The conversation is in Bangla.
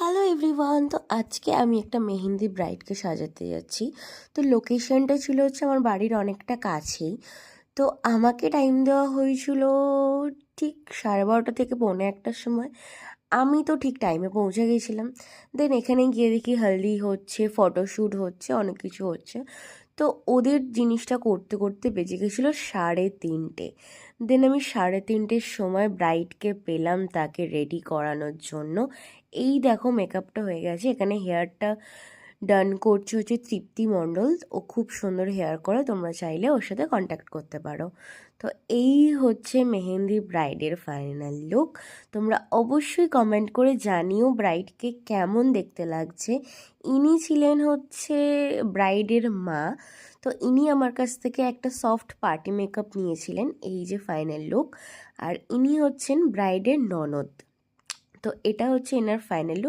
হ্যালো এভরিওয়ান, তো আজকে আমি একটা মেহেন্দি ব্রাইডকে সাজাতে যাচ্ছি। তো লোকেশনটা ছিল হচ্ছে আমার বাড়ির অনেকটা কাছেই। তো আমাকে টাইম দেওয়া হয়েছিল ঠিক 12:30 থেকে 1:45টার সময়। আমি তো ঠিক টাইমে পৌঁছে গেছিলাম। দেন এখানে গিয়ে দেখি হলদি হচ্ছে, ফটোশ্যুট হচ্ছে, অনেক কিছু হচ্ছে। তো ওদের জিনিসটা করতে করতে বেজে গেছিলো 3:30। দেন আমি 3:30-র সময় ব্রাইডকে পেলাম তাকে রেডি করানোর জন্য। এই দেখো মেকআপটা হয়ে গেছে। এখানে হেয়ারটা ডান করছে হচ্ছে তৃপ্তি মণ্ডল। ও খুব সুন্দর হেয়ার করে, তোমরা চাইলে ওর সাথে কন্ট্যাক্ট করতে পারো। তো এই হচ্ছে মেহেন্দি ব্রাইডের ফাইনাল লুক। তোমরা অবশ্যই কমেন্ট করে জানিও ব্রাইডকে কেমন দেখতে লাগছে। ইনি ছিলেন হচ্ছে ব্রাইডের মা। তো ইনি আমার কাছ থেকে একটা সফট পার্টি মেকআপ নিয়েছিলেন, এই যে ফাইনাল লুক। আর ইনি হচ্ছেন ব্রাইডের ননদ। তো এটা হচ্ছে এনার ফাইনাল লুক।